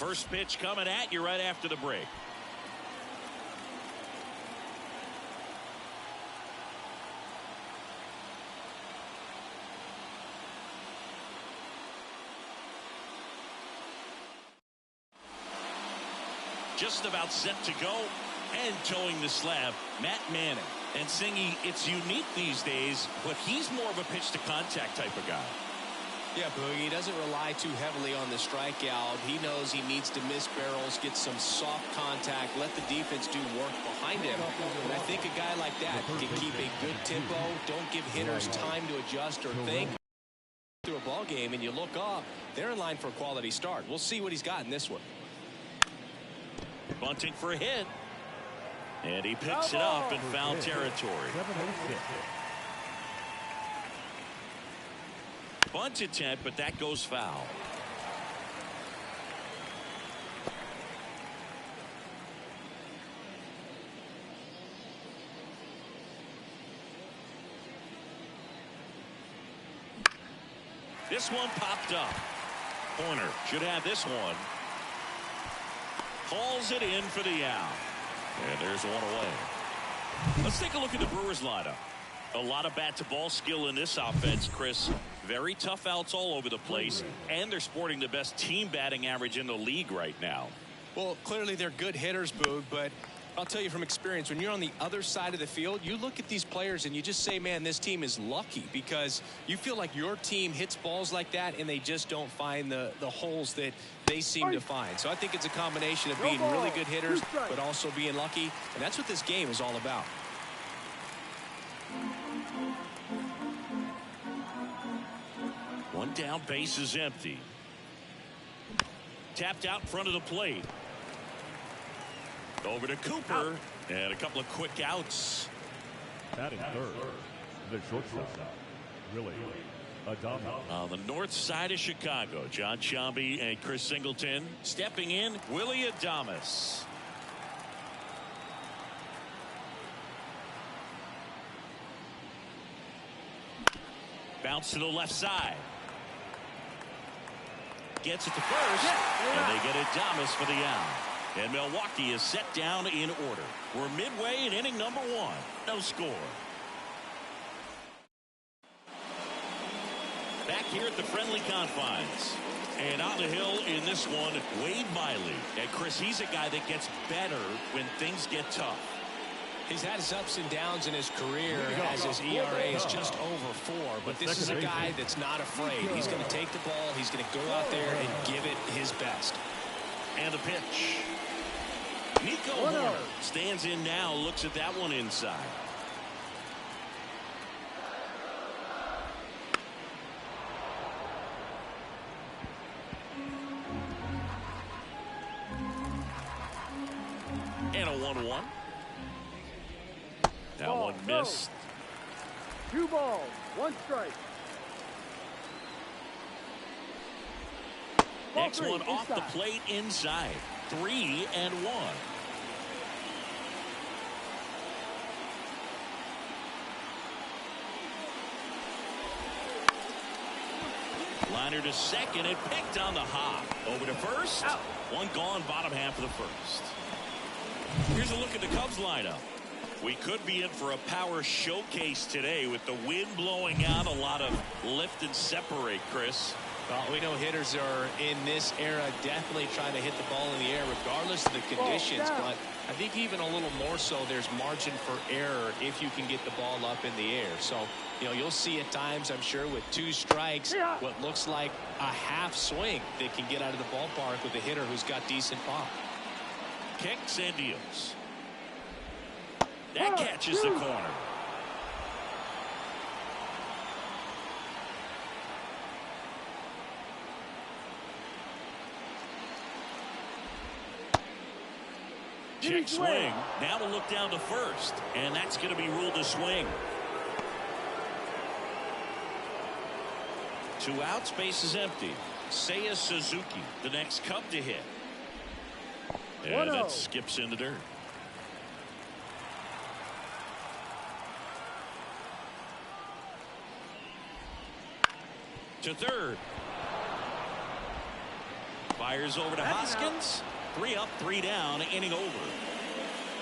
First pitch coming at you right after the break. Just about set to go and towing the slab, Matt Manning. And Singy, it's unique these days, but he's more of a pitch to contact type of guy. Yeah, Boogie, he doesn't rely too heavily on the strikeout. He knows he needs to miss barrels, get some soft contact, let the defense do work behind him. And I think a guy like that can keep a good tempo, don't give hitters time to adjust or think through a ball game, and you look up, they're in line for a quality start. We'll see what he's got in this one. Bunting for a hit. And he picks it up in foul territory. Bunt attempt, but that goes foul. This one popped up. Corner should have this one. Hauls it in for the out. And there's one away. Let's take a look at the Brewers lineup. A lot of bat-to-ball skill in this offense, Chris. Very tough outs all over the place, and they're sporting the best team batting average in the league right now. Well, clearly they're good hitters, Boog, but I'll tell you from experience, when you're on the other side of the field, you look at these players and you just say, man, this team is lucky, because you feel like your team hits balls like that and they just don't find the holes that they seem to find. So I think it's a combination of being really good hitters, but also being lucky, and that's what this game is all about. One down, base is empty. Tapped out in front of the plate. Over to Cooper, and a couple of quick outs. Batting third, the shortstop, Willie Adames. On the north side of Chicago, John Sciambi and Chris Singleton. Stepping in, Willie Adames. Bounce to the left side. Gets it to first, and they get Adames for the out. And Milwaukee is set down in order. We're midway in inning number 1. No score. Back here at the friendly confines. And on the hill in this one, Wade Miley. And Chris, he's a guy that gets better when things get tough. He's had his ups and downs in his career as his ERA is just over 4. But this is a guy that's not afraid. He's going to take the ball. He's going to go out there and give it his best. And the pitch. Nico Horner stands in now, looks at that one inside. And a 1-1. That one missed. 2 balls, 1 strike. Next one off the plate inside. 3-1. Liner to second and picked on the hop. Over to first. Out. One gone, bottom half of the first. Here's a look at the Cubs lineup. We could be in for a power showcase today with the wind blowing out, a lot of lift and separate, Chris. Well, we know hitters are in this era definitely trying to hit the ball in the air regardless of the conditions, but I think even a little more so there's margin for error if you can get the ball up in the air. So, you know, you'll see at times, I'm sure, with 2 strikes, what looks like a half swing that can get out of the ballpark with a hitter who's got decent pop. Kicks and deals. That catches the corner. Check swing. Now we'll look down to first, and that's going to be ruled a swing. 2 outs, base is empty. Seiya Suzuki, the next Cub to hit. And that skips in the dirt. To third. Fires over to Hoskins. 3 up, 3 down, inning over.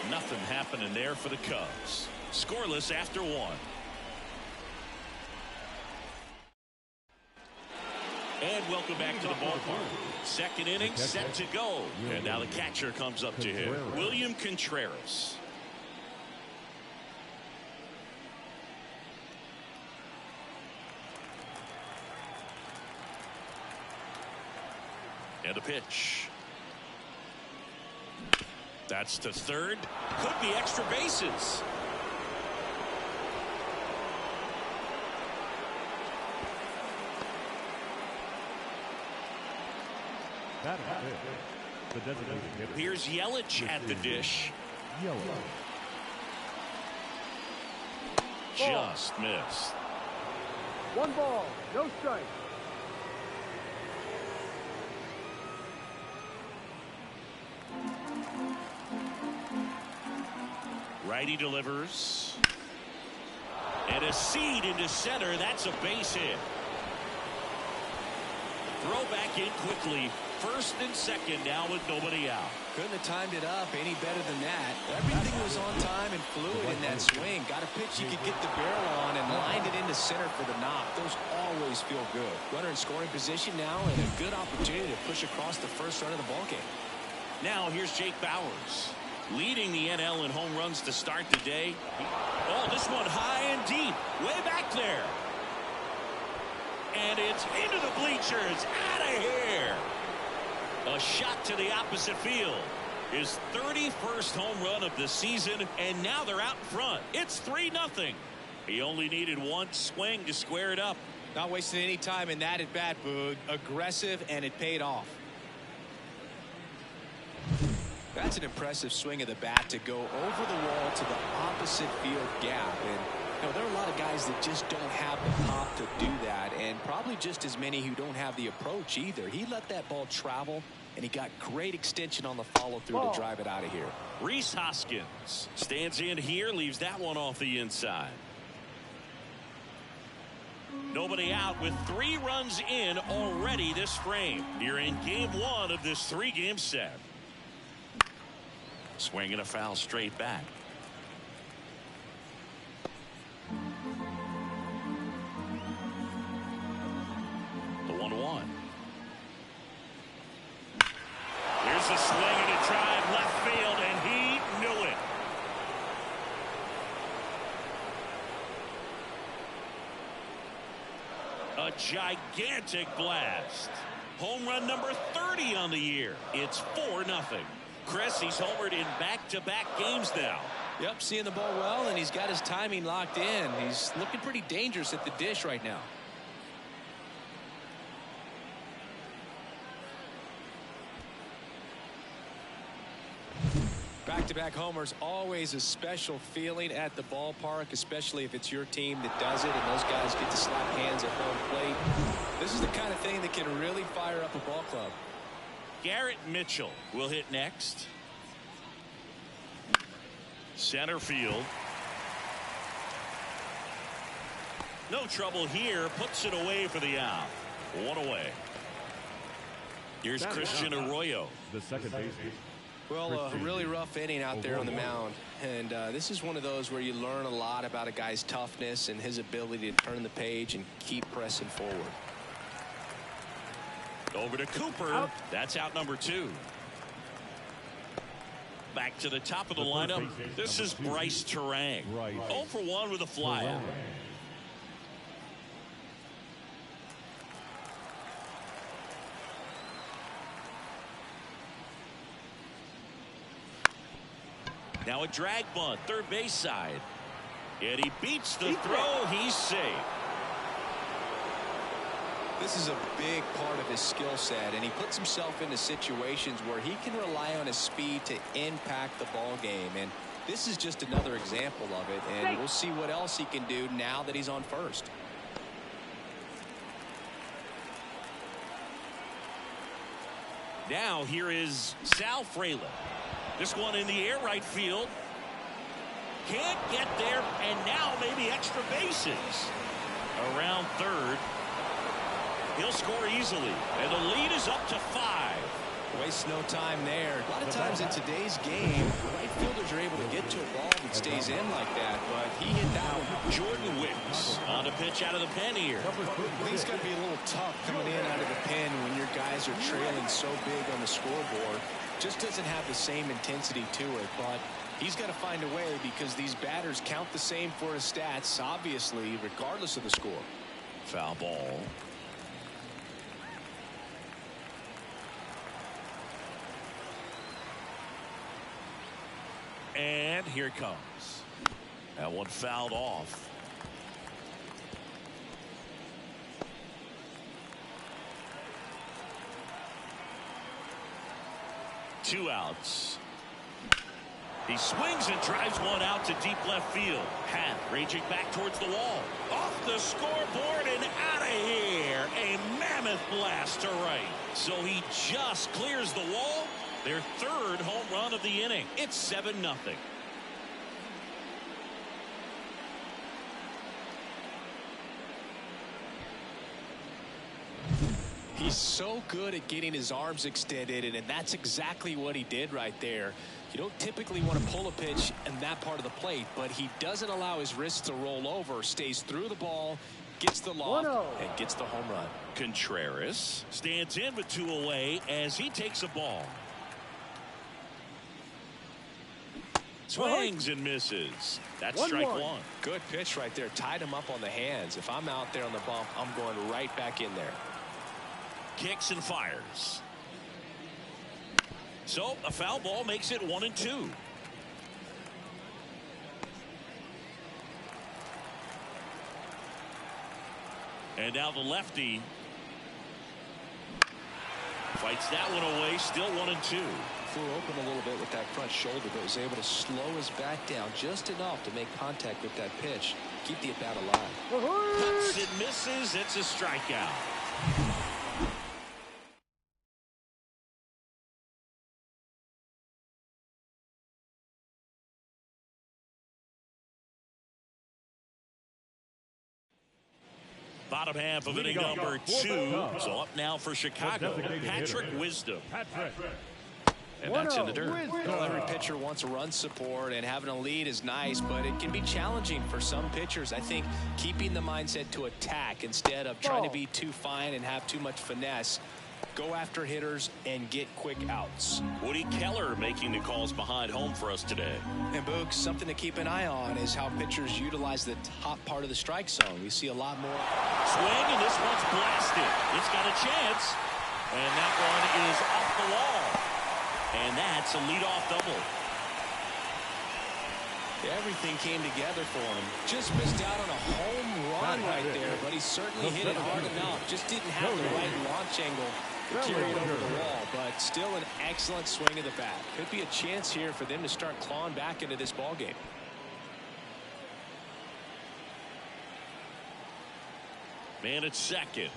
Nothing happening there for the Cubs. Scoreless after 1. And welcome back to the ballpark. Second inning set to go. And now the catcher comes up to him. William Contreras. And a pitch. That's to third. Could be extra bases. That is it. The designated hitter. Here's Yelich at the dish. Just missed. 1 ball, no strike. Righty delivers. And a seed into center. That's a base hit. Throw back in quickly. First and second now with nobody out. Couldn't have timed it up any better than that. Everything was on time and fluid in that swing. Got a pitch you could get the barrel on and lined it into center for the knock. Those always feel good. Runner in scoring position now and a good opportunity to push across the first run of the ballgame. Now here's Jake Bauers, leading the NL in home runs to start the day. Oh, this one high and deep, way back there. And it's into the bleachers, out of here. A shot to the opposite field. His 31st home run of the season, and now they're out in front. It's 3-0. He only needed 1 swing to square it up. Not wasting any time in that at bat, Boog. Aggressive, and it paid off. That's an impressive swing of the bat to go over the wall to the opposite field gap. And you know, there are a lot of guys that just don't have the pop to do that, and probably just as many who don't have the approach either. He let that ball travel, and he got great extension on the follow-through to drive it out of here. Rhys Hoskins stands in here, leaves that one off the inside. Nobody out with 3 runs in already this frame. You're in game 1 of this 3-game set. Swinging a foul straight back. The 1-1. Here's a swing and a drive left field, and he knew it. A gigantic blast. Home run number 30 on the year. It's 4-0. Chris, he's homered in back-to-back games now. Yep, seeing the ball well, and he's got his timing locked in. He's looking pretty dangerous at the dish right now. Back-to-back homers, always a special feeling at the ballpark, especially if it's your team that does it and those guys get to slap hands at home plate. This is the kind of thing that can really fire up a ball club. Garrett Mitchell will hit next. Center field. No trouble here. Puts it away for the out. 1 away. Here's Christian Arroyo. The second baseman. Well, a really rough inning out there on the mound. And this is one of those where you learn a lot about a guy's toughness and his ability to turn the page and keep pressing forward. Over to Cooper. Out. That's out number 2. Back to the top of the lineup. This is Bryce Terang. 0 for 1 with a flyout. Now a drag bunt, third base side. And he beats the throw. He's safe. This is a big part of his skill set, and he puts himself into situations where he can rely on his speed to impact the ball game. And this is just another example of it, and we'll see what else he can do now that he's on first. Now here is Sal Frelick. This one in the air right field. Can't get there, and now maybe extra bases. Around third. He'll score easily, and the lead is up to 5. Waste no time there. A lot of times in today's game, right fielders are able to get to a ball that stays in like that, but he hit that one. Jordan Wicks on the pitch out of the pen here. I think it's got to be a little tough coming in out of the pen when your guys are trailing so big on the scoreboard. Just doesn't have the same intensity to it, but he's got to find a way because these batters count the same for his stats, obviously, regardless of the score. Foul ball. And here it comes. That one fouled off. Two outs. He swings and drives one out to deep left field. Happ raging back towards the wall. Off the scoreboard and out of here. A mammoth blast to right. So he just clears the wall. Their third home run of the inning. It's 7-0. He's so good at getting his arms extended, and that's exactly what he did right there. You don't typically want to pull a pitch in that part of the plate, but he doesn't allow his wrists to roll over, stays through the ball, gets the loft, and gets the home run. Contreras stands in with 2 away as he takes a ball. Swings and misses. That's strike one. Good pitch right there. Tied him up on the hands. If I'm out there on the bump, I'm going right back in there. Kicks and fires. So a foul ball makes it 1-2. And now the lefty fights that one away. Still 1-2. Flew open a little bit with that front shoulder, but was able to slow his back down just enough to make contact with that pitch. Keep the at-bat alive. Cuts and misses. It's a strikeout. Bottom half of inning number 2. So up now for Chicago, Patrick Wisdom. And that's in the dirt. Well, every pitcher wants a run support, and having a lead is nice, but it can be challenging for some pitchers. I think keeping the mindset to attack instead of trying to be too fine and have too much finesse. Go after hitters and get quick outs. Woody Keller making the calls behind home for us today. And Boog, something to keep an eye on is how pitchers utilize the top part of the strike zone. We see a lot more. Swing, and this one's blasted. It's got a chance, and that one is off the wall. And that's a leadoff double. Everything came together for him. Just missed out on a home run right there, but he certainly hit it hard enough. Just didn't have the right launch angle to carry it over the wall, but still an excellent swing of the bat. Could be a chance here for them to start clawing back into this ball game. Man at second.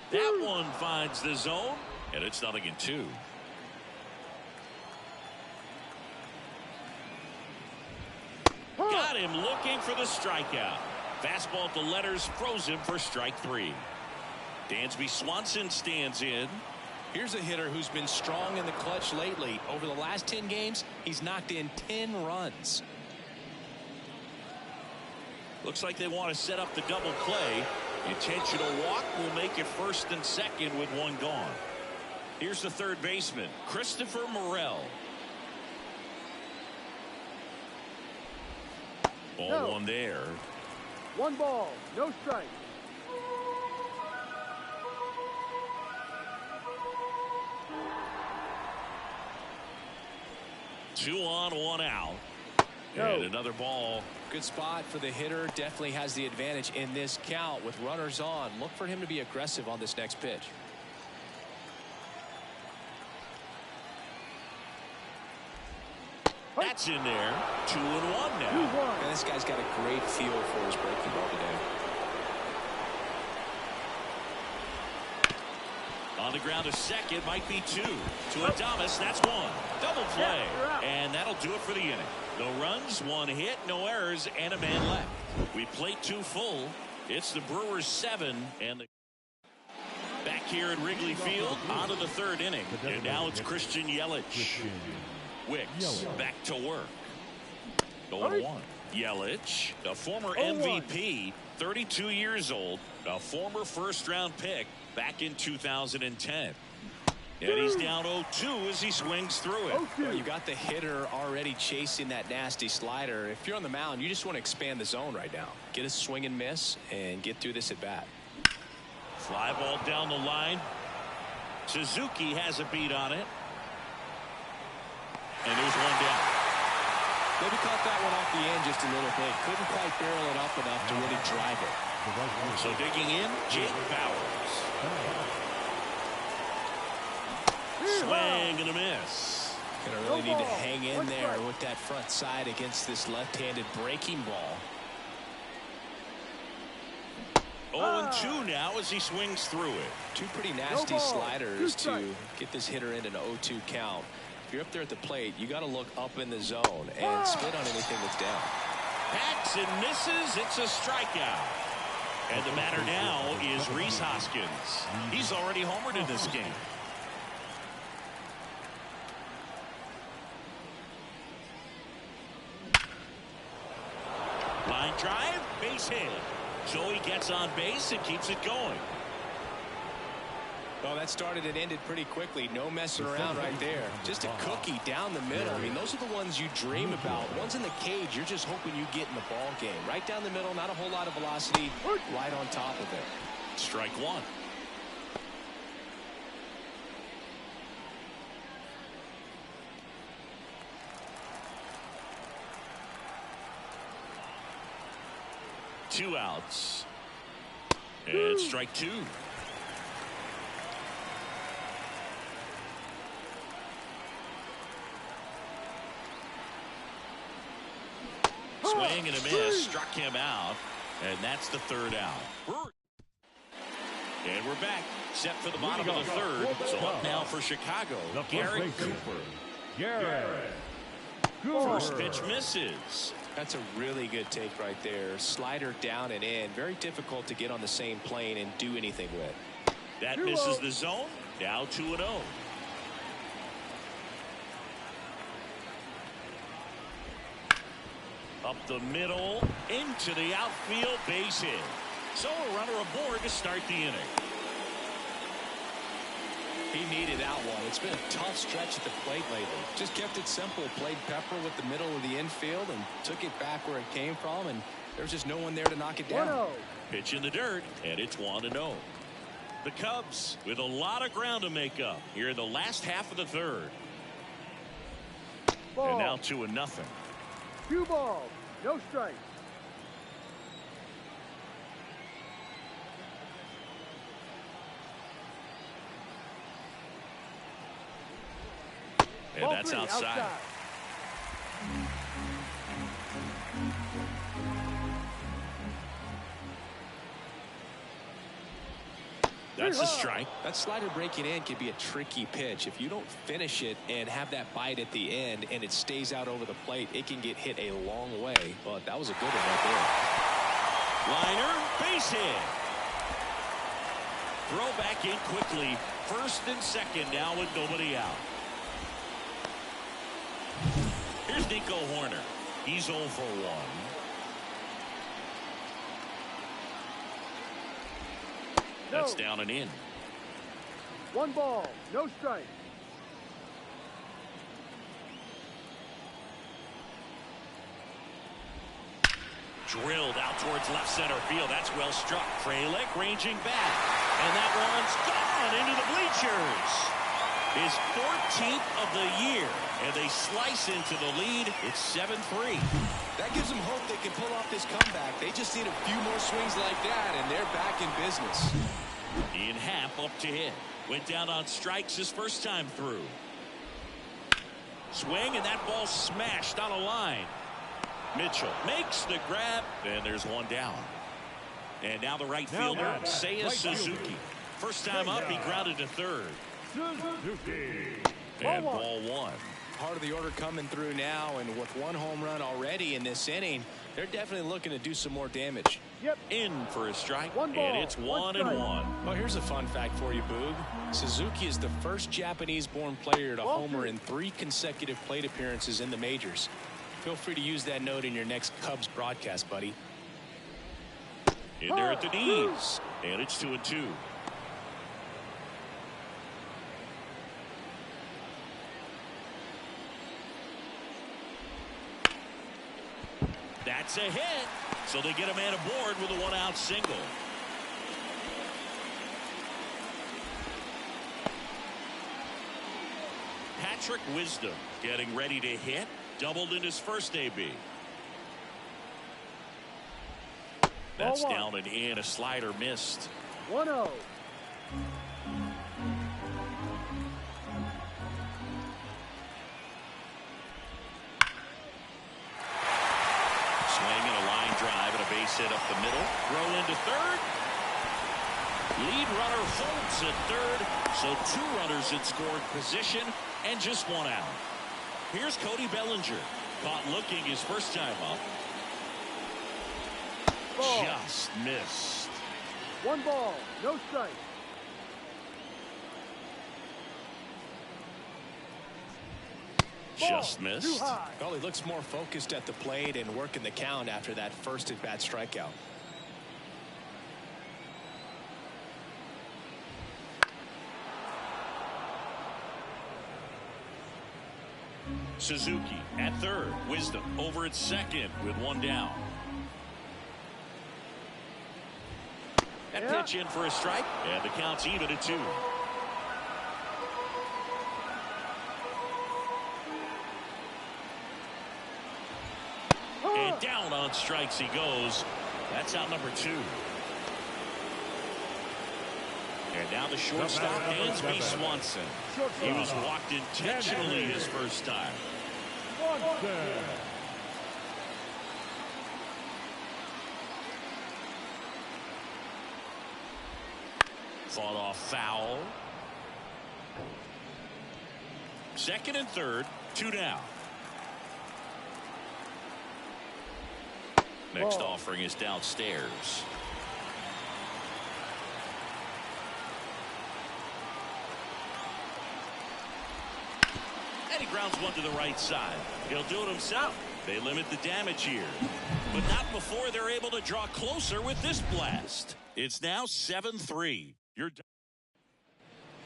That one finds the zone, and it's 0-2. Got him looking for the strikeout. Fastball at the letters froze him for strike 3. Dansby Swanson stands in. Here's a hitter who's been strong in the clutch lately. Over the last 10 games, he's knocked in 10 runs. Looks like they want to set up the double play. Intentional walk will make it first and second with one gone. Here's the third baseman, Christopher Morel. Ball one there. 1 ball, no strike. Two on, 1 out. And another ball. Good spot for the hitter. Definitely has the advantage in this count with runners on. Look for him to be aggressive on this next pitch. That's in there. 2-1 now. And this guy's got a great feel for his breaking ball today. On the ground, a second, might be 2. To Adames, that's 1. Double play. And that'll do it for the inning. No runs, 1 hit, no errors, and a man left. We plate 2 full. It's the Brewers 7 and the here at Wrigley Field. On to the third inning. And now it's Christian Yelich. Wicks back to work. 0-1. Yelich, a former MVP, 32 years old, a former first-round pick back in 2010. And he's down 0-2 as he swings through it. Well, you got the hitter already chasing that nasty slider. If you're on the mound, you just want to expand the zone right now. Get a swing and miss and get through this at bat. Fly ball down the line. Suzuki has a beat on it. And there's one down. Maybe caught that one off the end just a little bit. Couldn't quite barrel it up enough to really drive it. So digging in, Jake Bowers. Swing and a miss. Gonna really need to hang in there with that front side against this left-handed breaking ball. 0-2 now as he swings through it. Two pretty nasty sliders to get this hitter in an 0-2 count. If you're up there at the plate, you got to look up in the zone and spit on anything that's down. Hacks and misses. It's a strikeout. And the batter now is Rhys Hoskins. He's already homered in this game. Line drive, base hit. Joey gets on base and keeps it going. Well, that started and ended pretty quickly. No messing around right there. Just a cookie down the middle. I mean, those are the ones you dream about. Ones in the cage, you're just hoping you get in the ball game. Right down the middle, not a whole lot of velocity, right on top of it. Strike one. Two outs. And strike two. Swing and a miss. Struck him out. And that's the third out. And we're back. Set for the bottom of the third. So up now for Chicago. Garrett Cooper. First pitch misses. That's a really good take right there. Slider down and in. Very difficult to get on the same plane and do anything with. That misses the zone. Now 2-0. Up the middle, into the outfield, base hit. So a runner aboard to start the inning. He needed that one. It's been a tough stretch at the plate lately. Just kept it simple. Played pepper with the middle of the infield and took it back where it came from, and there's just no one there to knock it down. Pitch in the dirt, and it's 1-0. The Cubs with a lot of ground to make up here in the last half of the third. And now 2-0. 2 balls, no strikes. And that's outside. That's a strike. That slider breaking in can be a tricky pitch. If you don't finish it and have that bite at the end and it stays out over the plate, it can get hit a long way. But that was a good one right there. Liner, base hit. Throw back in quickly. First and second now with nobody out. Here's Nico Horner. He's 0 for 1. That's down and in. 1 ball, no strike. Drilled out towards left center field. That's well struck. Frelick ranging back. And that one's gone into the bleachers. His 14th of the year. And they slice into the lead. It's 7-3. That gives them hope they can pull off this comeback. They just need a few more swings like that, and they're back in business. Ian Happ up to hit. Went down on strikes his first time through. Swing, and that ball smashed on a line. Mitchell makes the grab, and there's one down. And now the right fielder, Seiya Suzuki. First time up, he grounded to third. And ball one. Part of the order coming through now, and with 1 home run already in this inning, They're definitely looking to do some more damage. Yep. In for a strike, One ball, and it's 1-1. Well, here's a fun fact for you, Boog. Suzuki is the first Japanese-born player to homer in 3 consecutive plate appearances in the majors. Feel free to use that note in your next Cubs broadcast, buddy. In there at the knees, and it's 2-2. That's a hit, so they get a man aboard with a 1-out single. Patrick Wisdom getting ready to hit, doubled in his first AB. That's down and in, a slider missed. 1-0. Base hit up the middle, throw into third. Lead runner holds at third, so 2 runners in scoring position and just 1 out. Here's Cody Bellinger, caught looking his first time up. Ball. Just missed. 1 ball, no strike. Just missed. Well, he looks more focused at the plate and working the count after that first at-bat strikeout. Suzuki at third. Wisdom over at second with 1 down. That pitch in for a strike, and the count's even at 2. And down on strikes he goes. That's out number 2. And now the shortstop, Dansby Swanson. He was walked intentionally his first time. Fought off foul. Second and third, 2 down. Next offering is downstairs. And he grounds one to the right side. He'll do it himself. They limit the damage here, but not before they're able to draw closer with this blast. It's now 7-3. You're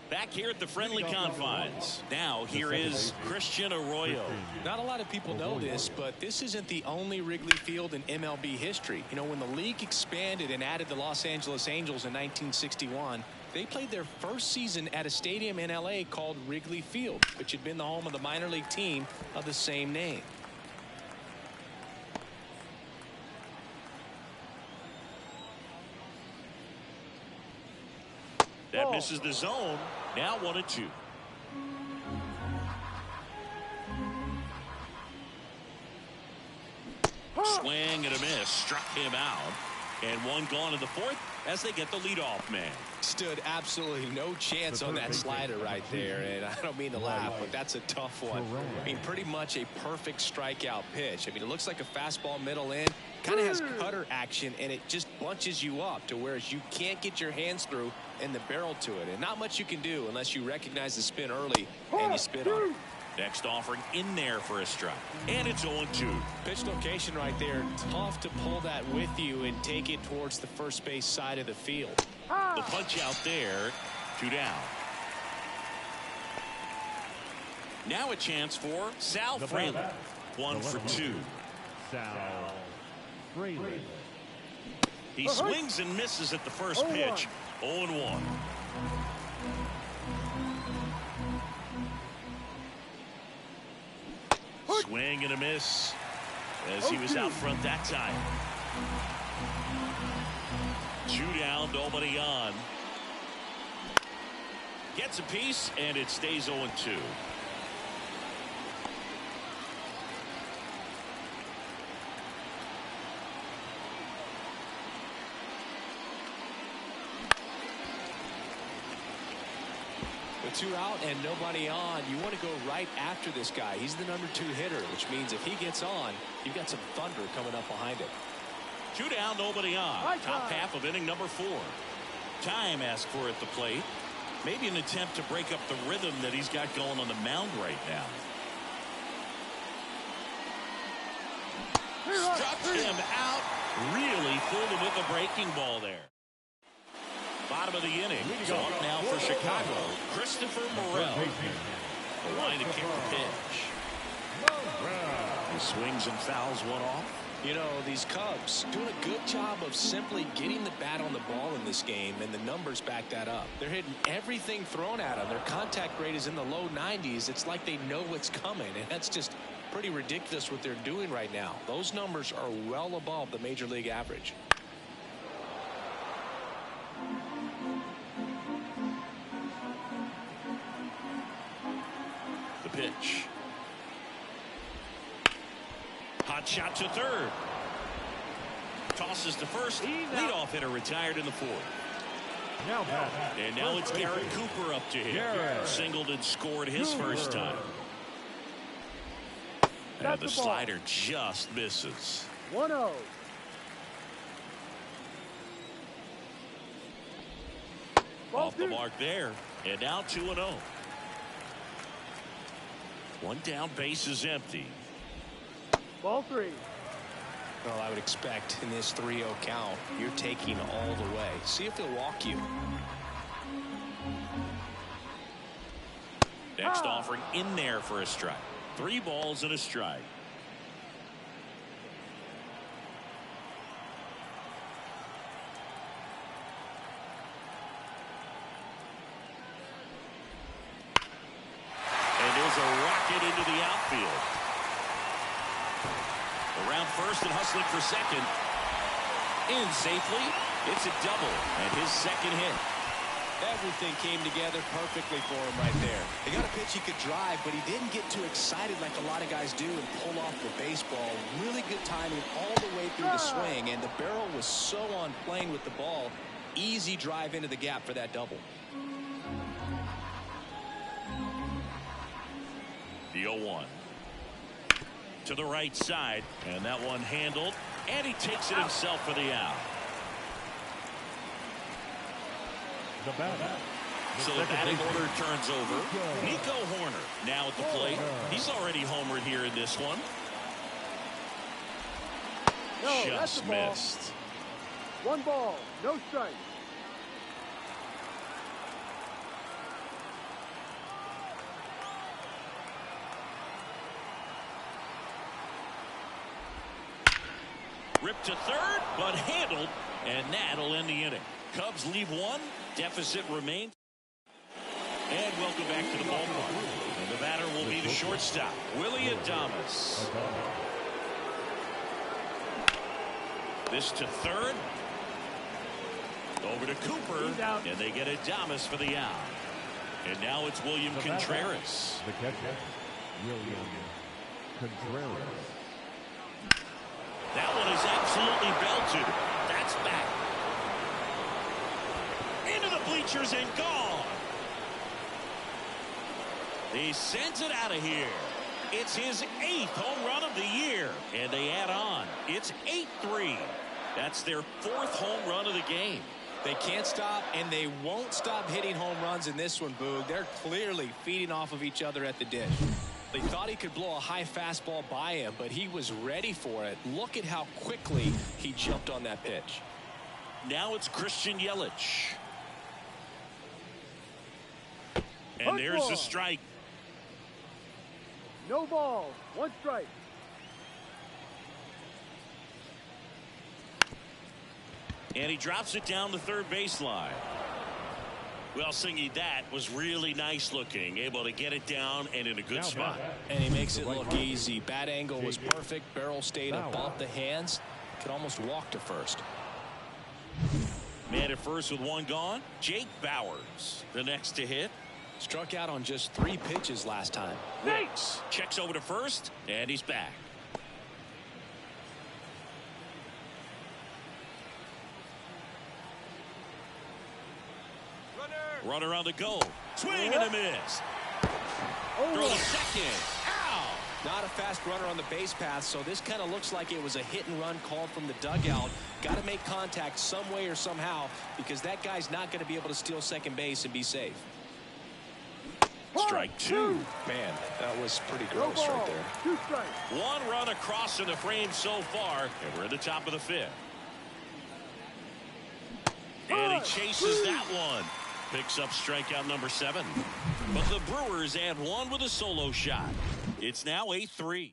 back here at the friendly confines. Now here is Christian Arroyo. Not a lot of people know this, but this isn't the only Wrigley Field in MLB history. You know, when the league expanded and added the Los Angeles Angels in 1961, they played their first season at a stadium in LA called Wrigley Field, which had been the home of the minor league team of the same name. That misses the zone. Now 1-2. Swing and a miss. Struck him out. And 1 gone in the 4th as they get the leadoff man. Stood absolutely no chance on that slider right there. And I don't mean to laugh, but that's a tough one. I mean, pretty much a perfect strikeout pitch. I mean, it looks like a fastball middle in. Kind of has cutter action, and it just bunches you up to whereas you can't get your hands through and the barrel to it. And not much you can do unless you recognize the spin early and you spin on it. Next offering in there for a strike. And it's 0-2. Pitch location right there. Tough to pull that with you and take it towards the first base side of the field. The punch out there. 2 down. Now a chance for Sal Fraley. 1 for 2. Sal Fraley. He swings and misses at the first pitch. 0-1. Swing and a miss as he was out front that time. 2 down, nobody on. Gets a piece, and it stays 0-2. With 2 out and nobody on, you want to go right after this guy. He's the number 2 hitter, which means if he gets on, you've got some thunder coming up behind him. 2 down, nobody on. Top half of inning number 4. Time asked for at the plate. Maybe an attempt to break up the rhythm that he's got going on the mound right now. Struck him out. Really fooled him with the breaking ball there. Bottom of the inning. So up now for Chicago, Christopher Morel. The line to kick the pitch. He swings and fouls one off. You know, these Cubs doing a good job of simply getting the bat on the ball in this game, and the numbers back that up. They're hitting everything thrown at them. Their contact rate is in the low 90s. It's like they know what's coming, and that's just pretty ridiculous what they're doing right now. Those numbers are well above the major league average. The pitch. Hot shot to third. Tosses to first. Leadoff hitter retired in the 4th. And now it's Garrett Cooper up to hit. Singled and scored his first time. And the slider just misses. 1-0. Off the mark there. And now 2-0. One down, base is empty. Ball 3. Well, I would expect in this 3-0 count, you're taking all the way. See if he'll walk you. Next offering in there for a strike. 3 balls and a strike. And there's a rocket into the outfield. Around first and hustling for second. In safely. It's a double and his second hit. Everything came together perfectly for him right there. He got a pitch he could drive, but he didn't get too excited like a lot of guys do and pull off the baseball. Really good timing all the way through the swing, and the barrel was so on plane with the ball. Easy drive into the gap for that double. The 0-1. To the right side, and that one handled, and he takes it himself for the out. So the batting order turns over. Nico Horner now at the plate. He's already homered here in this one. Just missed. 1 ball, no strike. Ripped to third, but handled, and that'll end the inning. Cubs leave 1. Deficit remains. And welcome back to the ballpark. And the batter will be the shortstop, Willie Adames. This to third. Over to Cooper, and they get Adames for the out. And now it's William Contreras. The catcher, William Contreras. That one is absolutely belted. That's back. Into the bleachers and gone. He sends it out of here. It's his 8th home run of the year. And they add on. It's 8-3. That's their 4th home run of the game. They can't stop, and they won't stop hitting home runs in this one, Boog. They're clearly feeding off of each other at the dish. They thought he could blow a high fastball by him, but he was ready for it. Look at how quickly he jumped on that pitch. Now it's Christian Yelich. And there's a strike. No ball, 1 strike. And he drops it down the third baseline. Well, Singy, that was really nice looking. Able to get it down and in a good spot. And he makes it look easy. Bat angle was perfect. Barrel stayed above the hands. Could almost walk to first. Man at first with 1 gone. Jake Bauers, the next to hit. Struck out on just 3 pitches last time. Wicks checks over to first, and he's back. Runner on the go. Swing and a miss. Throw to second. Ow! Not a fast runner on the base path, so this kind of looks like it was a hit and run called from the dugout. Got to make contact some way or somehow, because that guy's not going to be able to steal second base and be safe. Strike two. Man, that was pretty gross right there. 2 strikes. One run across in the frame so far, and we're at the top of the 5th. And he chases that one. Picks up strikeout number 7. But the Brewers add one with a solo shot. It's now 8-3.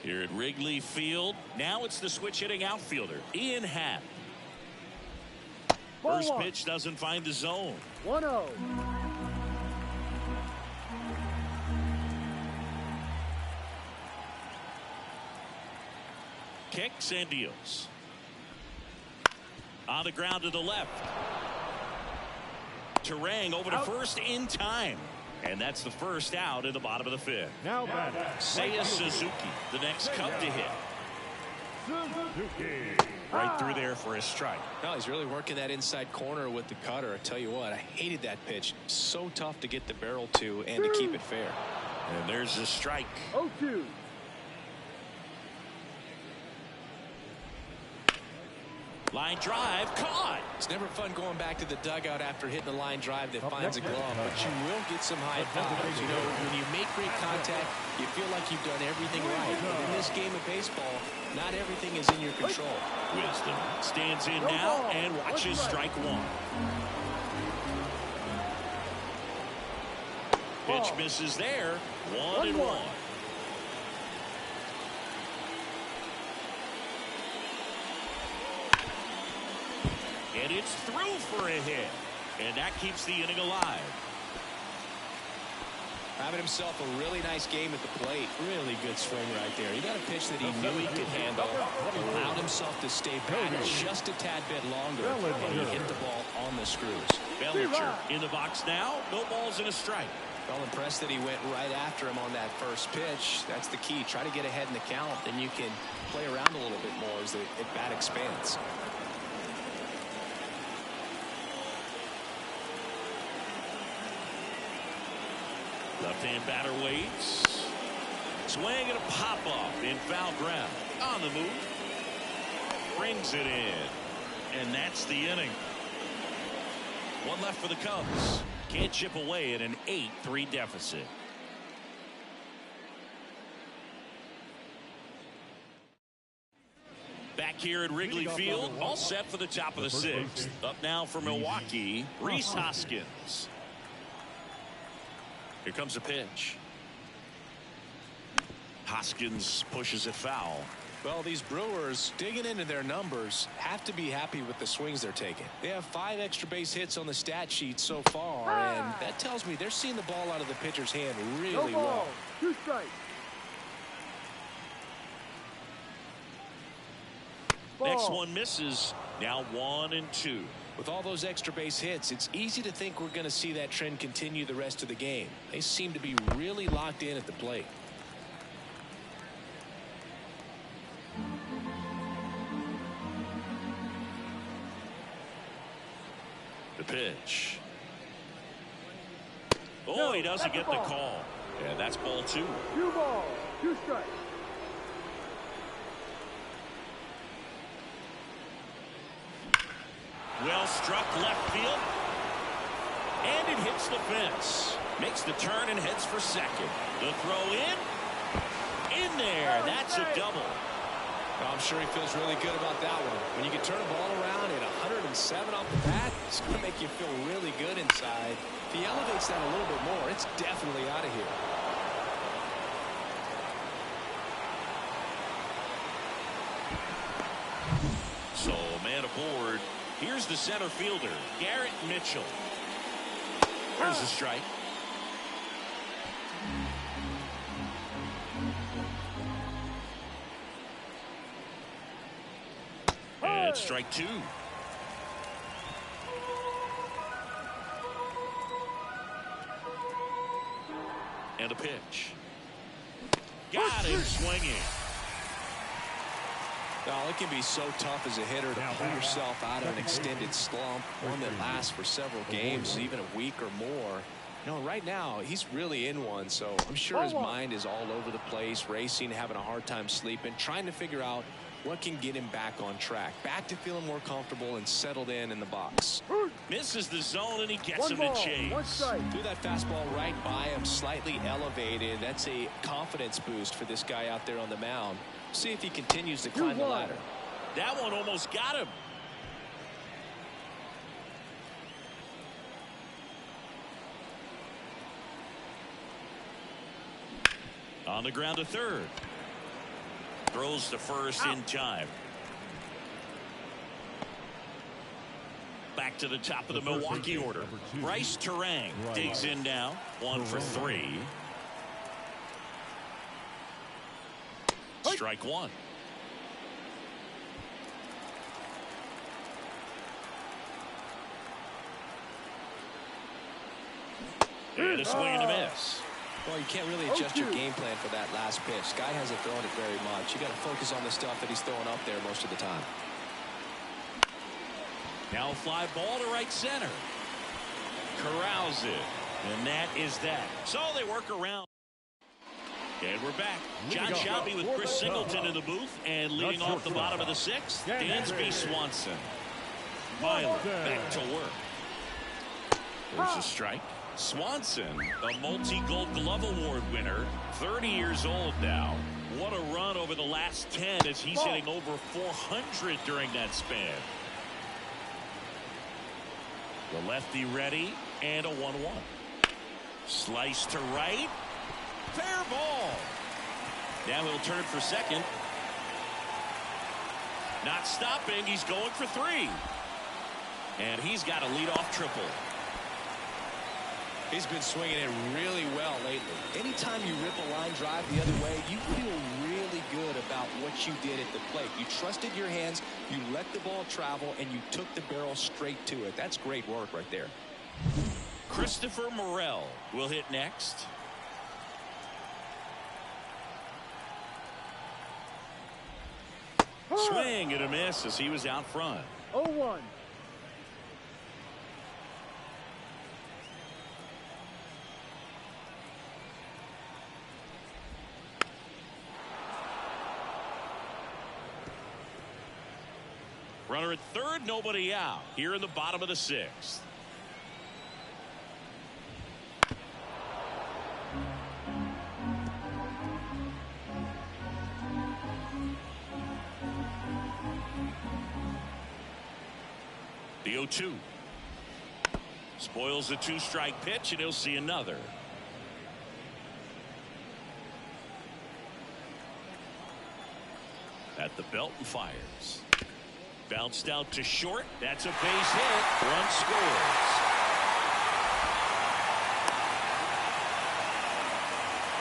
Here at Wrigley Field, now it's the switch-hitting outfielder, Ian Happ. First pitch doesn't find the zone. 1-0. Kicks and deals. On the ground to the left. Terang over to first in time. And that's the first out in the bottom of the 5th. Now batting. Seiya Suzuki, the next Cub to hit. Suzuki. Right through there for a strike. No, he's really working that inside corner with the cutter. I tell you what, I hated that pitch. So tough to get the barrel to and to keep it fair. And there's the strike. 0-2. Line drive caught. It's never fun going back to the dugout after hitting the line drive that finds a glove, but you will get some high fives. You know, when you make great contact, you feel like you've done everything right. But in this game of baseball, not everything is in your control. Wisdom stands in now and watches strike one. Pitch misses there. 1-1. And it's through for a hit. And that keeps the inning alive. Having himself a really nice game at the plate. Really good swing right there. He got a pitch that he knew he could handle. Allowed himself to stay back just a tad bit longer. And he hit the ball on the screws. Bellinger in the box now. No balls and a strike. Well, impressed that he went right after him on that first pitch. That's the key. Try to get ahead in the count. Then you can play around a little bit more as the at-bat expands. Left-hand batter waits. Swing and a pop-up in foul ground. On the move. Brings it in. And that's the inning. One left for the Cubs. Can't chip away at an 8-3 deficit. Back here at Wrigley Field, all set for the top of the 6th. Up now for Milwaukee, Rhys Hoskins. Here comes a pitch. Hoskins pushes it foul. Well, these Brewers, digging into their numbers, have to be happy with the swings they're taking. They have 5 extra base hits on the stat sheet so far, and that tells me they're seeing the ball out of the pitcher's hand really well. 2 strikes. Next one misses. Now 1-2. With all those extra base hits, it's easy to think we're going to see that trend continue the rest of the game. They seem to be really locked in at the plate. The pitch. Oh, he doesn't get the call. Yeah, that's ball 2. 2 balls, 2 strikes. Well struck left field. And it hits the fence. Makes the turn and heads for second. The throw in. In there. That's a double. Well, I'm sure he feels really good about that one. When you can turn a ball around at 107 off the bat, it's going to make you feel really good inside. If he elevates that a little bit more, it's definitely out of here. So, man aboard. Here's the center fielder, Garrett Mitchell. There's the strike. And strike 2. And a pitch. Got him swinging. Well, it can be so tough as a hitter to pull yourself out of an extended slump, one that lasts for several games, even a week or more. You know, right now, he's really in one, so I'm sure his mind is all over the place, racing, having a hard time sleeping, trying to figure out what can get him back on track, back to feeling more comfortable and settled in the box. Misses the zone, and he gets him to chase. Threw that fastball right by him, slightly elevated. That's a confidence boost for this guy out there on the mound. See if he continues to climb the ladder. That one almost got him. On the ground to third. Throws to first in time. Back to the top of the Milwaukee order. Bryce Terang digs in now. 1 for 3. Strike one. And a swing and a miss. Well, you can't really adjust your game plan for that last pitch. Guy hasn't thrown it very much. You got to focus on the stuff that he's throwing up there most of the time. Now a fly ball to right center. Corrals it. And that is that. So they work around. And we're back. John Shelby with Chris Singleton in the booth. And leading off the bottom of the 6th, Dansby Swanson. Miley back to work. There's a strike. Swanson, a multi-Gold Glove Award winner, 30 years old now. What a run over the last 10 as he's hitting over 400 during that span. The lefty ready, and a 1-1. Slice to right. Fair ball. Now he'll turn for second. Not stopping. He's going for 3. And he's got a leadoff triple. He's been swinging it really well lately. Anytime you rip a line drive the other way, you feel really good about what you did at the plate. You trusted your hands, you let the ball travel, and you took the barrel straight to it. That's great work right there. Christopher Morel will hit next. Swing and a miss as he was out front. 0-1. Runner at third, nobody out. Here in the bottom of the 6th. The 0-2. Spoils the 2-strike pitch, and he'll see another. At the belt and fires. Bounced out to short. That's a base hit. Run scores.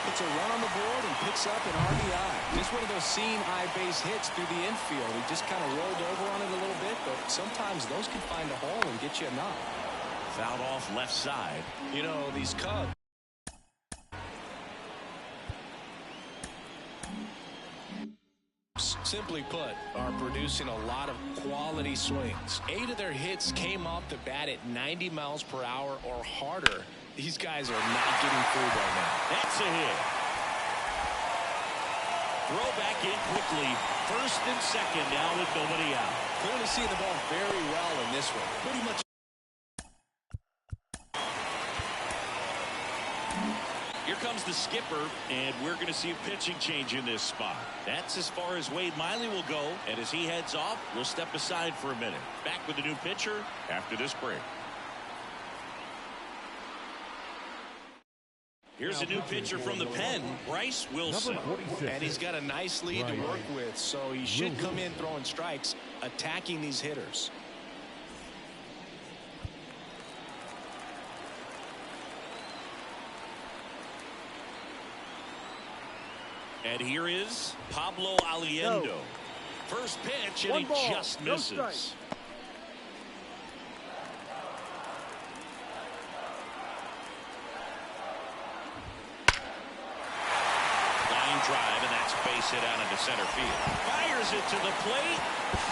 Puts a run on the board and picks up an RBI. Just one of those seeing eye base hits through the infield. He just kind of rolled over on it a little bit, but sometimes those can find a hole and get you a knock. Fouled off left side. You know, these Cubs. Simply put, are producing a lot of quality swings. 8 of their hits came off the bat at 90 miles per hour or harder. These guys are not getting fooled right now. That's a hit. Throw back in quickly. First and second now with nobody out. Clearly seeing the ball very well in this one. Pretty much. Here comes the skipper, and we're going to see a pitching change in this spot. That's as far as Wade Miley will go, and as he heads off, we'll step aside for a minute. Back with the new pitcher after this break. Here's a new pitcher from the pen, Bryce Wilson. And he's got a nice lead to work with, so he should come in throwing strikes, attacking these hitters. And here is Pablo Aliendo. First pitch, and he just misses. Line drive, and that's That's a base hit out into center field. Fires it to the plate.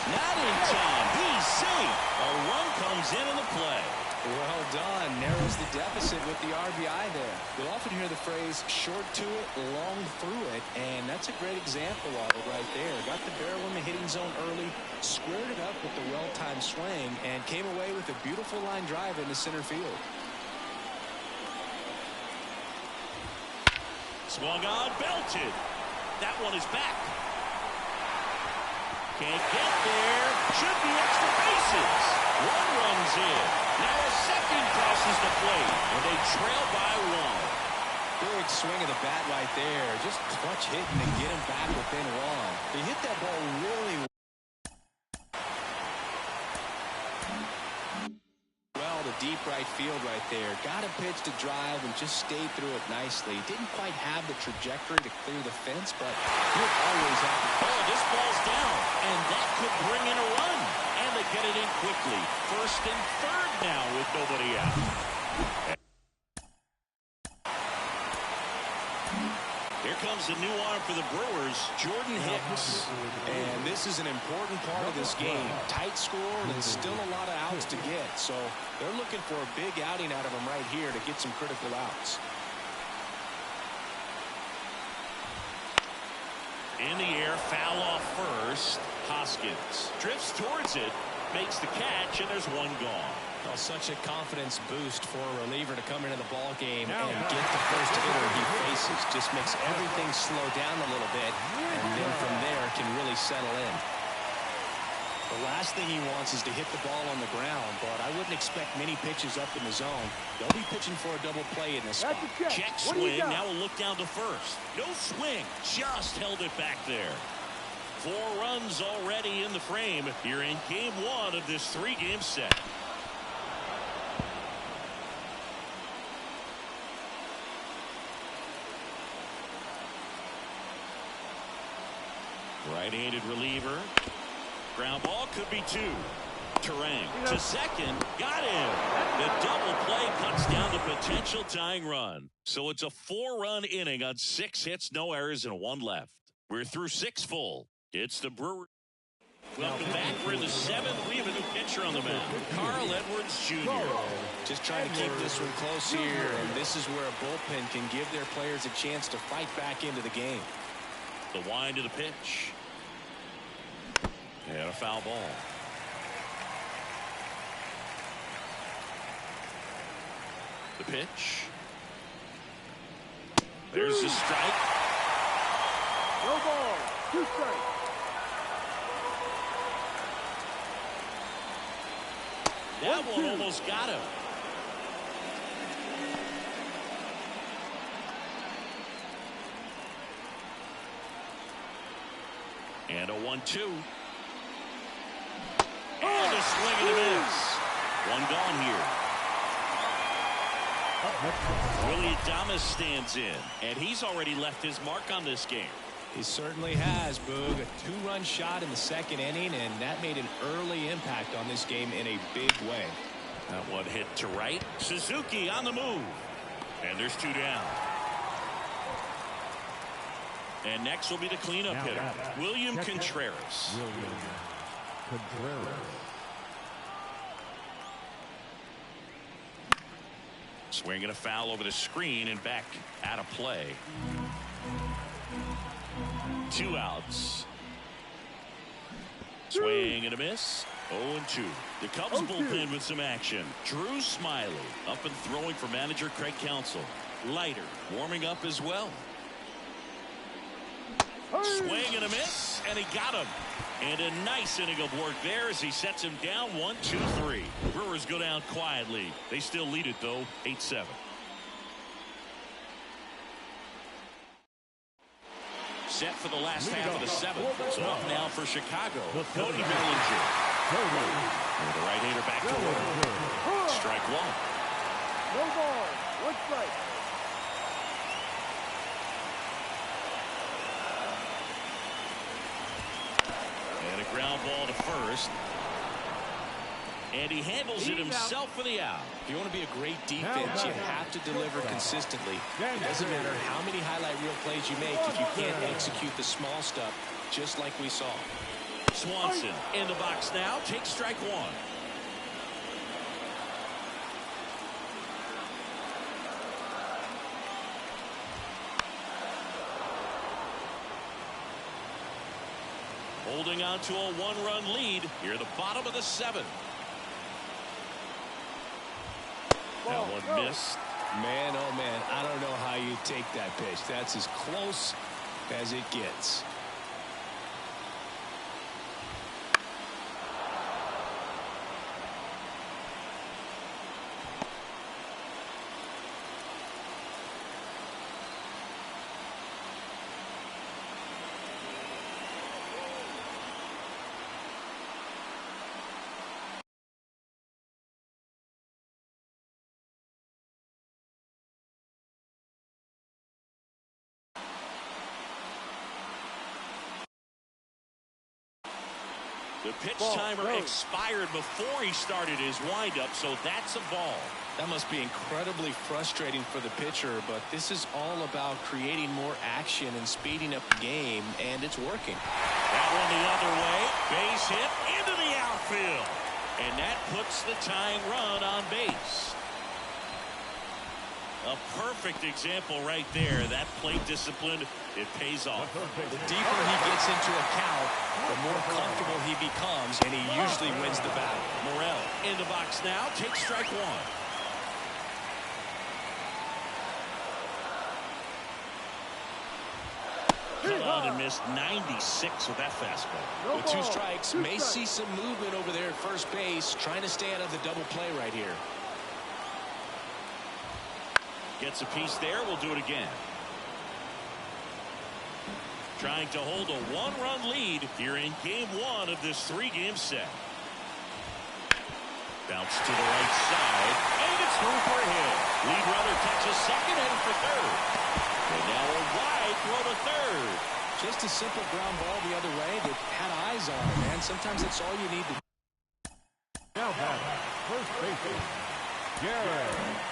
Not in time. He's safe. A run comes in the play. Well done. Narrows the deficit with the RBI there. You'll often hear the phrase short to it, long through it, and that's a great example of it right there. Got the barrel in the hitting zone early, squared it up with the well-timed swing, and came away with a beautiful line drive into center field. Swung on, belted. That one is back. Can't get there. Should be extra bases. One runs in. Now a second crosses the plate, and they trail by one. Big swing of the bat right there. Just clutch hitting to get him back within one. He hit that ball really well to deep right field right there. Got a pitch to drive and just stayed through it nicely. Didn't quite have the trajectory to clear the fence, but he'll always have the ball. This ball's down, and that could bring in a run. And they get it in quickly. First and third now with nobody out. Here comes the new arm for the Brewers, Jordan Hicks. And this is an important part of this game. Tight score and still a lot of outs to get. So they're looking for a big outing out of him right here to get some critical outs. In the air, foul off first. Hoskins drifts towards it, makes the catch, and there's one gone. Well, such a confidence boost for a reliever to come into the ball game and get the first hitter he faces. Just makes everything slow down a little bit, and then from there can really settle in. The last thing he wants is to hit the ball on the ground, but I wouldn't expect many pitches up in the zone. They'll be pitching for a double play in this spot. Check swing, now a look down to first. No swing, just held it back there. 4 runs already in the frame here in game 1 of this 3-game set. Right-handed reliever. Ground ball could be 2. Terang to second. Got him. The double play cuts down the potential tying run. So it's a 4-run inning on 6 hits, no errors, and 1 left. We're through 6 full. It's the Brewers. Welcome back. We're in the 7th. We have a new pitcher on the mound, Carl Edwards Jr. Just trying to keep this one close here, and this is where a bullpen can give their players a chance to fight back into the game. The wind of the pitch. And a foul ball. The pitch. There's the strike. No ball. 2 strikes. That one almost got him. And a 1-2. And a swing and a miss. One gone here. Willie Adames stands in, and he's already left his mark on this game. He certainly has, Boog. A 2-run shot in the 2nd inning, and that made an early impact on this game in a big way. That one hit to right. Suzuki on the move. And there's 2 down. And next will be the cleanup hitter, William Contreras. Swinging a foul over the screen and back out of play. 2 outs. Swing and a miss. 0-2. The Cubs bullpen with some action. Drew Smiley up and throwing for manager Craig Counsell. Leiter warming up as well. Swing and a miss, and he got him. And a nice inning of work there as he sets him down 1-2-3. Brewers go down quietly. They still lead it, though, 8-7. Set for the last half of the 7th. It's off now for Chicago. Cody Bellinger. And the right-hander back to work. Strike 1. No ball. 1 strike. And a ground ball to first. And he handles it himself for the out. If you want to be a great defense, you have to deliver consistently. It doesn't matter how many highlight reel plays you make if you can't execute the small stuff, just like we saw. Swanson in the box now. Takes strike one. Holding on to a one-run lead here at the bottom of the seventh. That one missed. Man, oh man, I don't know how you take that pitch. That's as close as it gets. The pitch timer expired before he started his windup, so that's a ball. That must be incredibly frustrating for the pitcher, but this is all about creating more action and speeding up the game, and it's working. That one the other way. Base hit into the outfield. And that puts the tying run on base. A perfect example right there. That plate discipline, it pays off. The deeper he gets into a count, the more comfortable he becomes, and he usually wins the battle. Morel in the box now. Takes strike one. Come on and missed 96 with that fastball. With two strikes, may see some movement over there at first base, trying to stay out of the double play right here. Gets a piece there. We'll do it again. Trying to hold a one-run lead here in game one of this three-game set. Bounce to the right side, and it's through for a hit. Lead runner catches second, heading for third. And now a wide throw to third. Just a simple ground ball the other way that had eyes on it, man. Sometimes that's all you need to do. Now batting, first baseman, Garrett.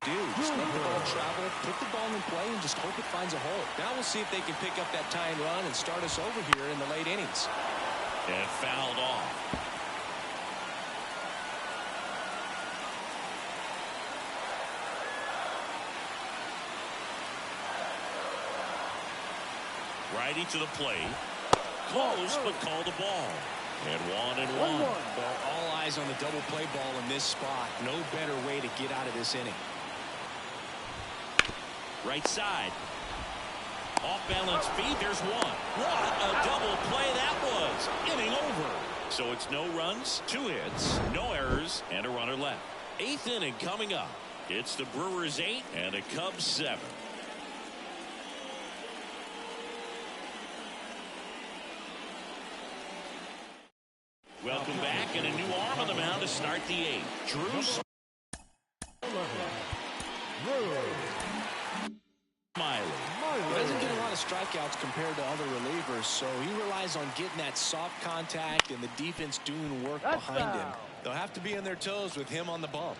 Just let the ball travel, put the ball in play, and just hope it finds a hole. Now we'll see if they can pick up that tying run and start us over here in the late innings. And fouled off. Righty to the plate. Close, but called a ball. And 1-1. Well, all eyes on the double play ball in this spot. No better way to get out of this inning. Right side. Off balance feed. There's one. What a double play that was. Inning over. So it's no runs, 2 hits, no errors, and a runner left. 8th inning coming up. It's the Brewers 8 and the Cubs 7. Welcome back, and a new arm on the mound to start the 8th. Drew Smiley. He doesn't get a lot of strikeouts compared to other relievers, so he relies on getting that soft contact and the defense doing work behind him. They'll have to be on their toes with him on the bump.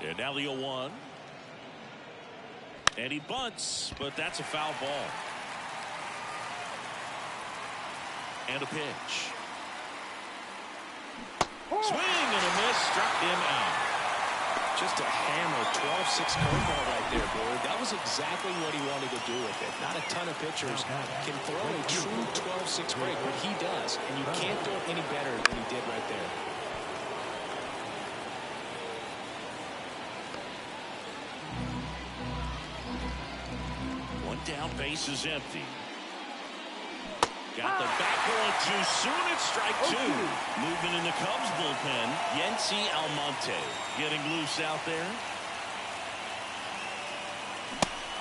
And now the 0-1. And he bunts, but that's a foul ball. And a pitch. Swing and a miss, struck him out. Just a hammer 12-6 curveball right there, boy. That was exactly what he wanted to do with it. Not a ton of pitchers can throw a true 12-6 break, but he does. And you can't do it any better than he did right there. One down, base is empty. Got the back going too soon. It's strike 2. Movement in the Cubs bullpen. Yency Almonte getting loose out there.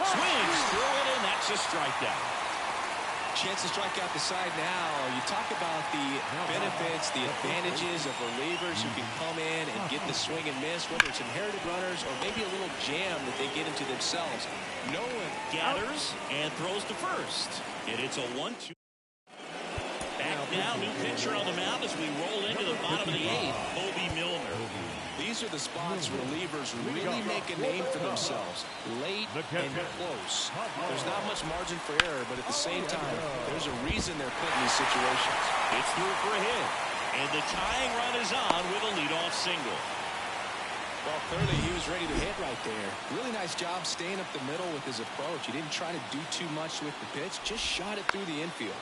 Swings through it, and that's a strikeout. Chance to strike out the side now. You talk about the benefits, the advantages of relievers who can come in and get the swing and miss, whether it's inherited runners or maybe a little jam that they get into themselves. No one gathers and throws to first. And it's a 1-2. Back now. New pitcher on the mound as we roll into the bottom of the 8th. Bobby Milner. These are the spots relievers really make a name for themselves. Late and close. There's not much margin for error, but at the same time, there's a reason they're put in these situations. It's through for a hit. And the tying run is on with a leadoff single. Well, clearly he was ready to hit right there. Really nice job staying up the middle with his approach. He didn't try to do too much with the pitch. Just shot it through the infield.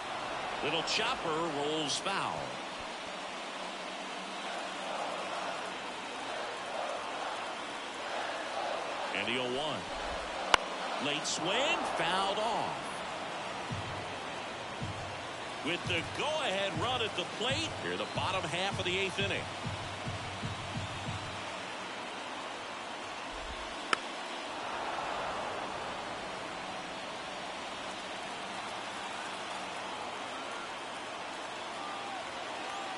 Little chopper rolls foul. And the 0-1. Late swing, fouled off. With the go-ahead run at the plate, here the bottom half of the 8th inning.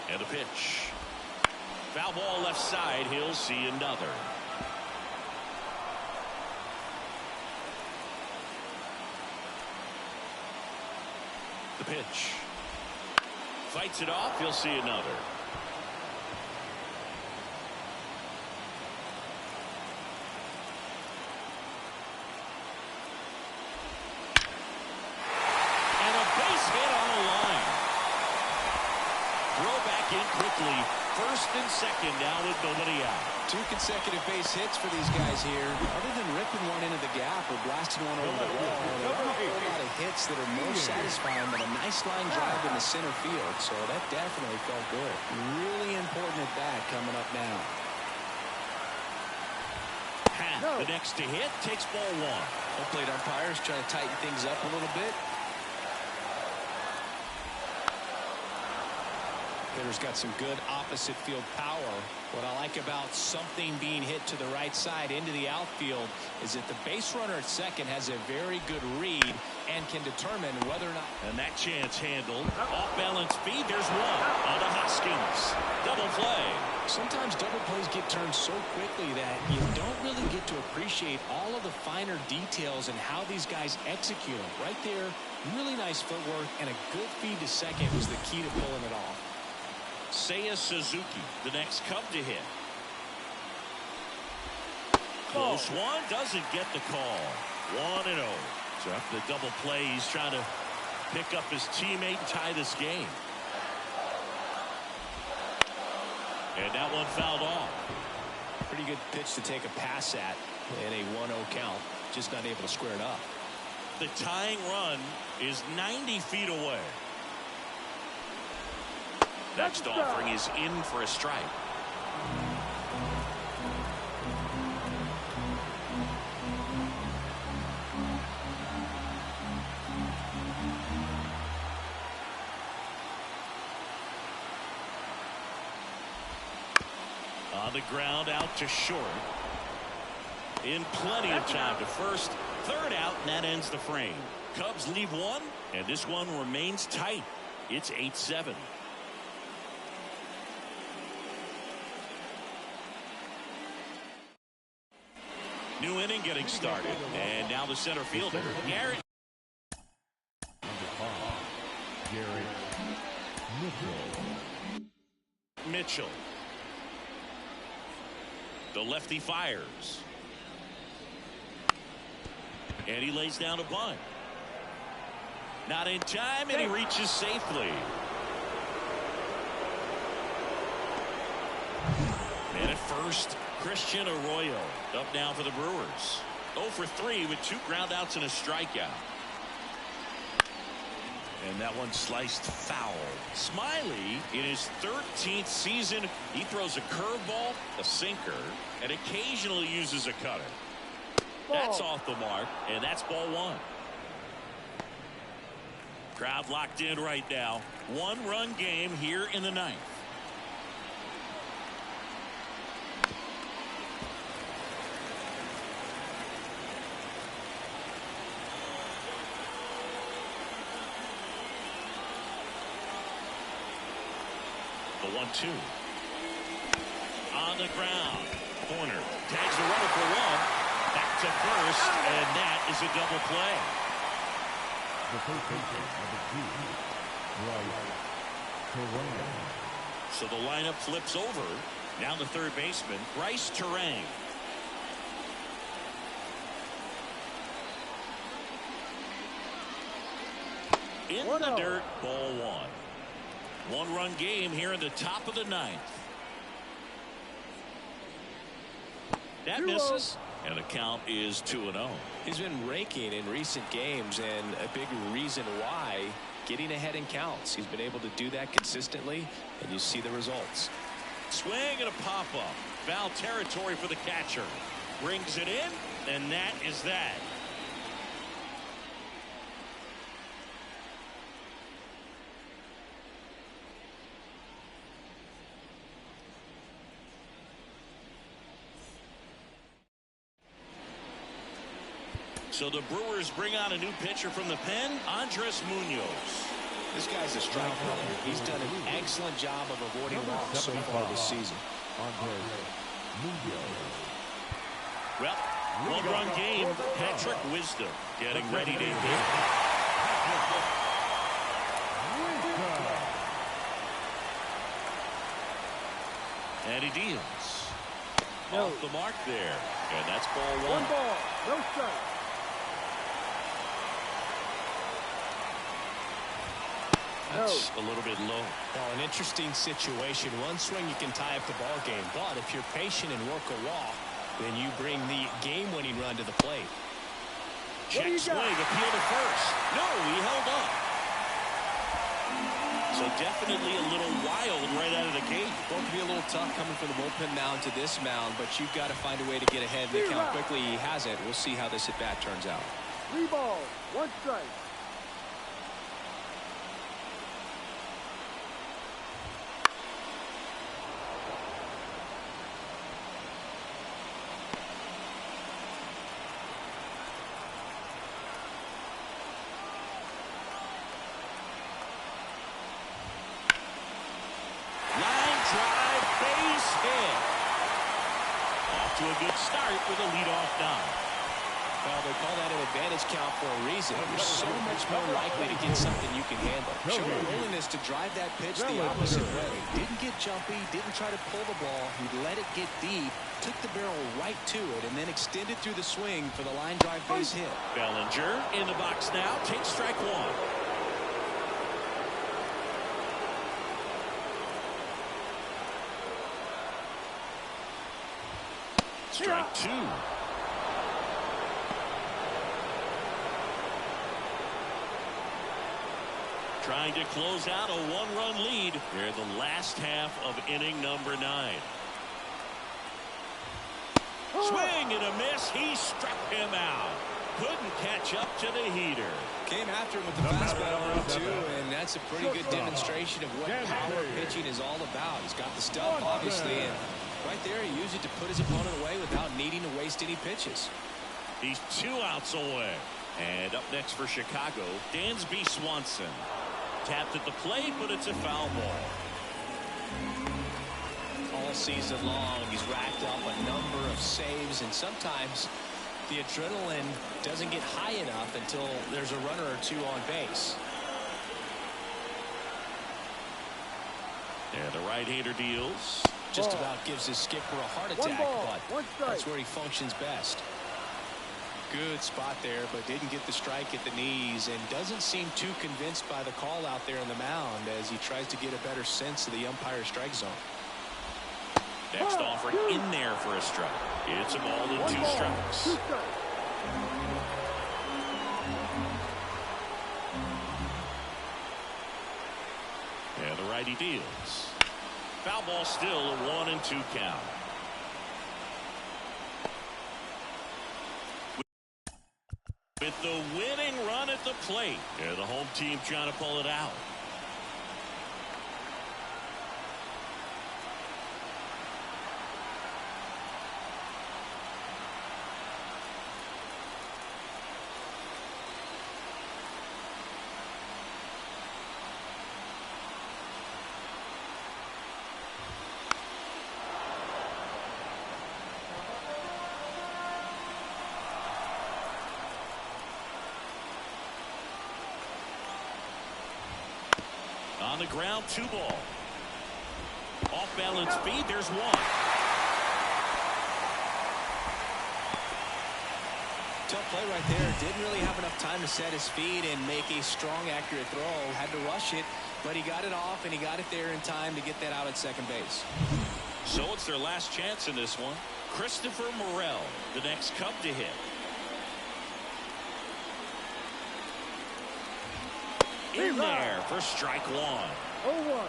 And a pitch. Foul ball left side. He'll see another. The pitch. Fights it off. He'll see another. And a base hit on the line. Throw back in quickly. First and second now with nobody out. 2 consecutive base hits for these guys here. Other than ripping one into the gap or blasting one over the wall, there aren't a whole lot of hits that are more satisfying than a nice line drive in the center field. So that definitely felt good. Really important at bat coming up now. The next to hit takes ball 1. Home plate umpires trying to tighten things up a little bit. Hitter's got some good opposite field power. What I like about something being hit to the right side into the outfield is that the base runner at second has a very good read and can determine whether or not. And that chance handled. Off balance feed. There's one on to Hoskins. Double play. Sometimes double plays get turned so quickly that you don't really get to appreciate all of the finer details and how these guys execute them. Right there, really nice footwork and a good feed to second was the key to pulling it off. Seiya Suzuki, the next Cub to hit. Close one, doesn't get the call. 1-0. So after the double play, he's trying to pick up his teammate and tie this game. And that one fouled off. Pretty good pitch to take a pass at in a 1-0 count. Just not able to square it up. The tying run is 90 feet away. Next offering is in for a strike. On the ground, out to short. In plenty of time to first. Third out, and that ends the frame. Cubs leave one, and this one remains tight. It's 8-7. New inning getting started. And now the center fielder, Garrett. Mitchell. The lefty fires. And he lays down a bunt. Not in time, and he reaches safely. And at first, Christian Arroyo up now for the Brewers. 0 for 3 with 2 groundouts and a strikeout. And that one sliced foul. Smiley, in his 13th season, he throws a curveball, a sinker, and occasionally uses a cutter. That's off the mark, and that's ball 1. Crowd locked in right now. 1-run game here in the 9th. The 1-2. On the ground. Corner. Tags the runner for 1. Back to first, and that is a double play. The first baseman of the team, right. So the lineup flips over. Now the third baseman, Bryce Terang. In the dirt, ball one. One-run game here in the top of the ninth. That misses, and the count is 2-0. He's been raking in recent games, and a big reason why, getting ahead in counts. He's been able to do that consistently, and you see the results. Swing and a pop-up. Foul territory for the catcher. Brings it in, and that is that. So the Brewers bring on a new pitcher from the pen, Andres Munoz. This guy's a strike player. He's done an excellent job of avoiding walks so far this season. Well, one-run game. Patrick Wisdom getting ready to hit. And he deals. Off the mark there. And that's ball one. One ball, no strike. That's a little bit low. Well, an interesting situation. One swing you can tie up the ball game, but if you're patient and work a walk, then you bring the game-winning run to the plate. Check swing, appeal to first. No, he held up. So definitely a little wild right out of the gate. Going to be a little tough coming from the bullpen mound to this mound, but you've got to find a way to get ahead in the count quickly. He hasn't. We'll see how this at-bat turns out. 3 balls, 1 strike. To a good start with a leadoff knock. Well, they call that an advantage count for a reason. You're so much more likely to get something you can handle. Show a willingness to drive that pitch the opposite way. Didn't get jumpy, didn't try to pull the ball. He let it get deep, took the barrel right to it, and then extended through the swing for the line drive base hit. Bellinger in the box now. Takes strike one. Strike two. Trying to close out a one-run lead here in the last half of inning number 9. Swing and a miss. He struck him out. Couldn't catch up to the heater. Came after him with the fastball too, and that's a pretty good demonstration of what power pitching is all about. He's got the stuff, obviously, and right there he used it to put his opponent away without needing to waste any pitches. He's 2 outs away. And up next for Chicago, Dansby Swanson. Tapped at the plate, but it's a foul ball. All season long, he's racked up a number of saves, and sometimes the adrenaline doesn't get high enough until there's a runner or two on base. And the right-hander deals. Just about gives his skipper a heart attack, but that's where he functions best. Good spot there, but didn't get the strike at the knees, and doesn't seem too convinced by the call out there on the mound as he tries to get a better sense of the umpire strike zone. Next offering in there for a strike. It's a ball and 2 strikes. And the righty deals. Foul ball, still a 1-2 count. With the winning run at the plate. Yeah, the home team trying to pull it out. On the ground, 2 ball. Off balance feed, there's 1. Tough play right there. Didn't really have enough time to set his feet and make a strong, accurate throw. Had to rush it, but he got it off, and he got it there in time to get that out at second base. So it's their last chance in this one. Christopher Morel, the next Cub to hit. In there for strike 1. 0-1.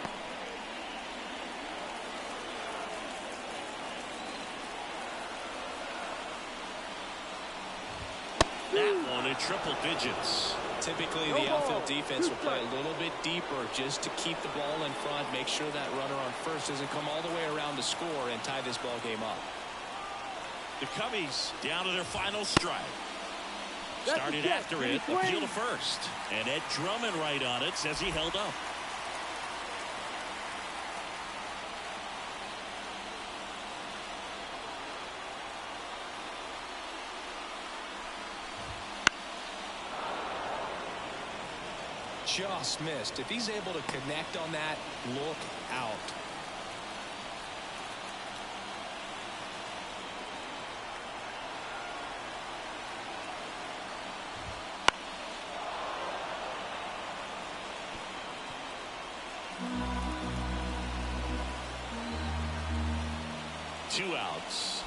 That one in triple digits. Typically, the outfield defense will play a little bit deeper just to keep the ball in front, make sure that runner on first doesn't come all the way around to score and tie this ball game up. The Cubbies down to their final strike. Started after it, appeal to first. And Ed Drummond right on it, says he held up. Just missed. If he's able to connect on that, look out. Two outs.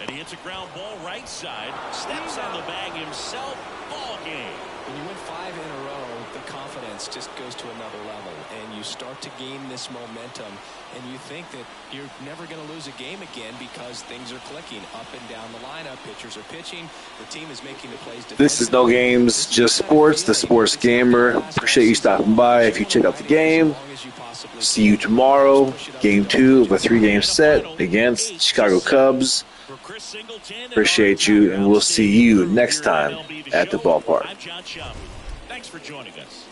And he hits a ground ball right side. Steps on the bag himself. Ball game. When you win 5 in a row, the confidence just goes to another level, and you start to gain this momentum, and you think that you're never going to lose a game again because things are clicking up and down the lineup. Pitchers are pitching. The team is making the plays. This is No Games, Just Sports, the Sports Gamer. Appreciate you stopping by. If you check out the game, see you tomorrow. Game 2 of a 3-game set against Chicago Cubs. Appreciate you, and we'll see you next time at the ballpark. Thanks for joining us.